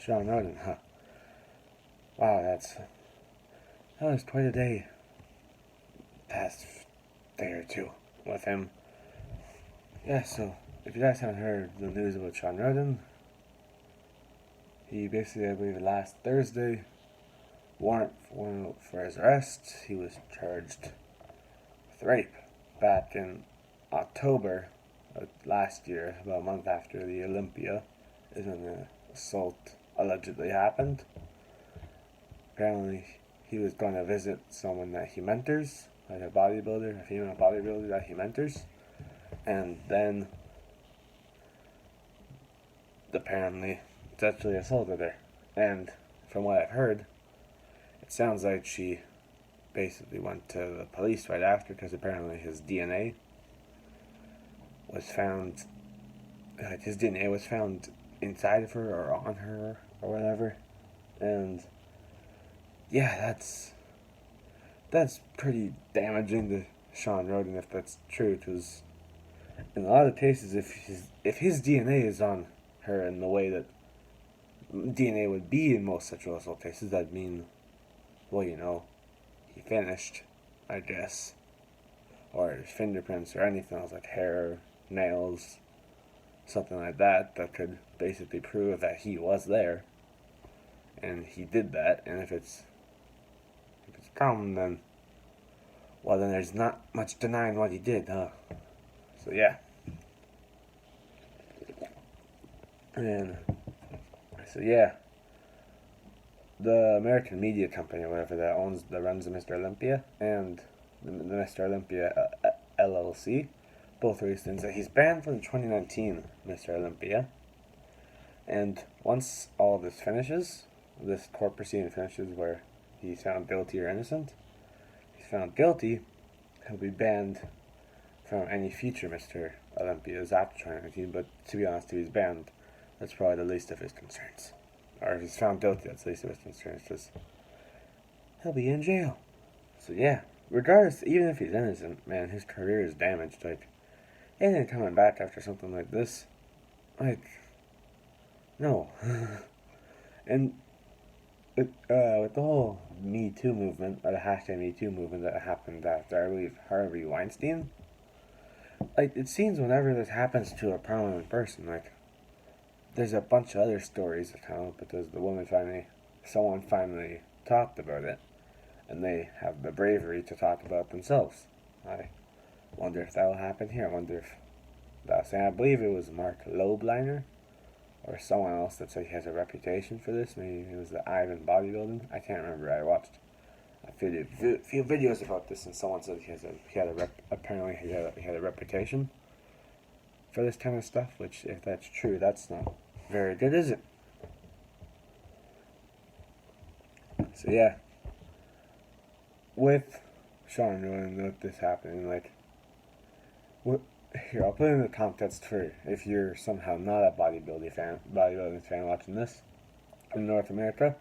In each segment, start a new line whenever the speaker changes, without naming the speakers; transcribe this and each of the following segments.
Sean Roden, huh? Wow, that was quite a day. Past day or two with him. Yeah, so if you guys haven't heard the news about Sean Roden, he basically, I believe, last Thursday warrant for his arrest. He was charged with rape back in October of last year, about a month after the Olympia, is when the assault allegedly happened. Apparently, he was going to visit someone that he mentors, like a bodybuilder, a female bodybuilder that he mentors, and then apparently sexually assaulted her. And from what I've heard, it sounds like she basically went to the police right after because apparently his DNA was found. His DNA was found inside of her or on her or whatever, and yeah, that's pretty damaging to Sean Roden if that's true. Because in a lot of cases, if his DNA is on her in the way that DNA would be in most sexual assault cases, that'd mean, well, he finished, I guess, or his fingerprints or anything else like hair, nails, something like that could basically prove that he was there, and he did that. And if it's a problem, then there's not much denying what he did, huh? So yeah. And so yeah, the American media company, or whatever, that runs the Mr. Olympia and the Mr. Olympia LLC, both released things that he's banned from the 2019 Mr. Olympia. And once all of this finishes, this court proceeding finishes, where he's found guilty or innocent, he's found guilty, he'll be banned from any future Mr. Olympias after 2019. But to be honest, if he's banned, that's probably the least of his concerns. Or if he's found guilty, that's the least of his concerns, because he'll be in jail. So yeah, regardless, even if he's innocent, man, his career is damaged. Like, he ain't coming back after something like this. Like, no. And with the whole Me Too movement, or the hashtag Me Too movement that happened after, I believe, Harvey Weinstein, like, it seems whenever this happens to a prominent person, like, there's a bunch of other stories to tell because someone finally talked about it, and they have the bravery to talk about it themselves. I wonder if that will happen here. I wonder if that'll say, I believe it was Mark Lobliner, or someone else that said he has a reputation for this. Maybe it was the Ivan bodybuilding. I can't remember. I watched a few videos about this, and someone said apparently he had a reputation for this kind of stuff. Which, if that's true, that's not very good, is it? So yeah, with Sean Rowan, with this happening, like, what? Here, I'll put it in the context for if you're somehow not a bodybuilding fan watching this in North America.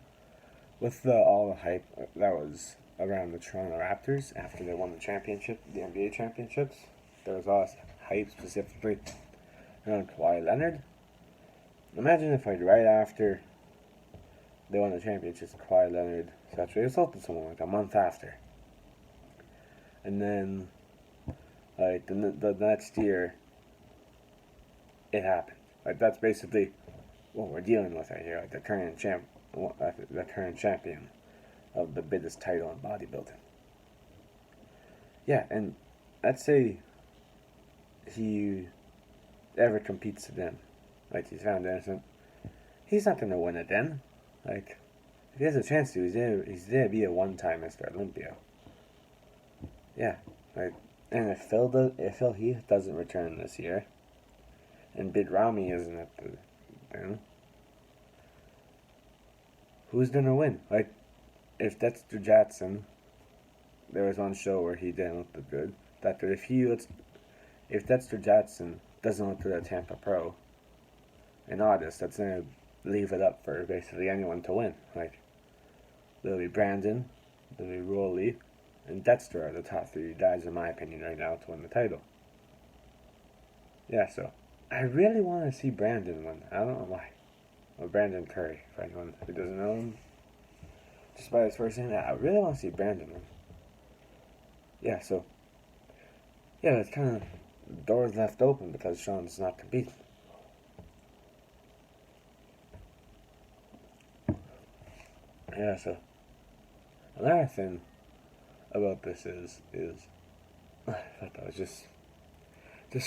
With all the hype that was around the Toronto Raptors after they won the NBA championships, there was all this hype specifically around Kawhi Leonard. Imagine if, like, right after they won the championships, Kawhi Leonard sexually assaulted someone, like, a month after. And then, like, the next year, it happened. Like, that's basically what we're dealing with right here. Like, the current champion of the biggest title in bodybuilding. Yeah, and let's say he ever competes again, like, he's found innocent, he's not gonna win it then. Like, if he has a chance to, he's gonna be a one-time Mr. Olympia. Yeah, like, and if Phil Heath doesn't return this year, and Big Ramy isn't at the then, who's gonna win? Like, if Dexter Jackson, there was one show where he didn't look good. That if Dexter Jackson doesn't look good at Tampa Pro in August, that's gonna leave it up for basically anyone to win. Like, there'll be Brandon, there'll be Rolly, and Dexter are the top three guys, in my opinion, right now to win the title. Yeah, so I really want to see Brandon win. I don't know why. Well, Brandon Curry, for anyone who doesn't know him. Just by his first name, I really want to see Brandon. Yeah, so, yeah, it's kind of doors left open because Sean's not competing. Yeah, so, another thing about this is I thought that was just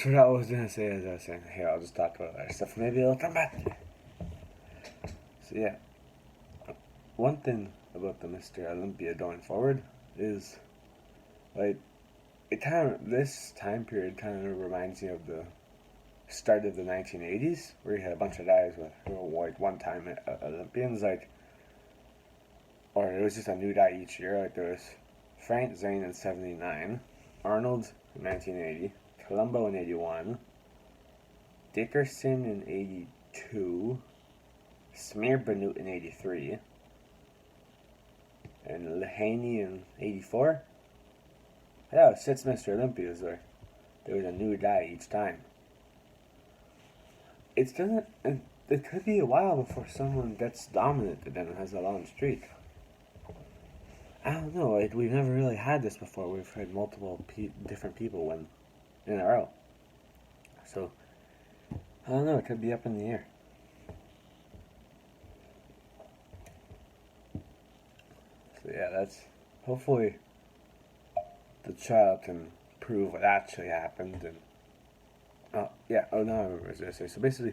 what I was gonna say as I was saying, here, I'll just talk about other stuff, maybe it'll come back to me. So yeah, one thing about the Mr. Olympia going forward is, like, it kind of, this time period kind of reminds me of the start of the 1980s, where you had a bunch of guys who were like one-time Olympians, like, or it was just a new guy each year. Like there was Frank Zane in '79, Arnold in 1980, Colombo in '81, Dickerson in '82, Smear Banut in '83, and Lehaney in '84. Yeah, it was 6 Mr. Olympias where there was a new guy each time. It could be a while before someone gets dominant again and has a long streak. I don't know. Like, we've never really had this before. We've had multiple different people win in a row. So, I don't know. It could be up in the air. So, yeah, that's... Hopefully, the child can prove what actually happened. And now I remember what I was going to say. So, basically,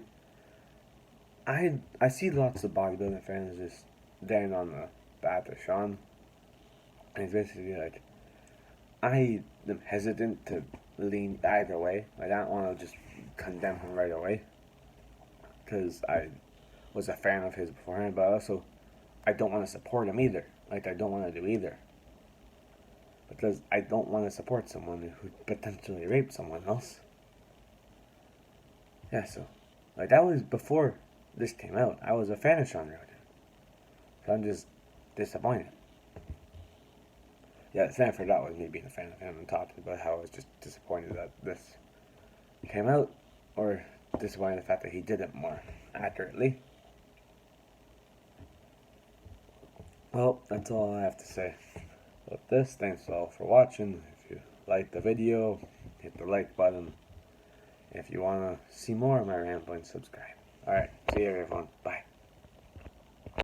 I see lots of bodybuilding fans just down on the bat of Sean. And it's basically like, I am hesitant to lean either way. Like, I don't want to just condemn him right away, because I was a fan of his beforehand, but also, I don't want to support him either. Like, I don't want to do either. Because I don't want to support someone who potentially raped someone else. Yeah, so, like, that was before this came out. I was a fan of Sean Roden. So I'm just disappointed. Yeah, the thing I forgot was me being a fan of him and talking about how I was just disappointed that this came out, or disappointed in the fact that he did it more accurately. Well, that's all I have to say about this. Thanks all for watching. If you liked the video, hit the like button. If you want to see more of my rambling, subscribe. Alright, see you everyone. Bye.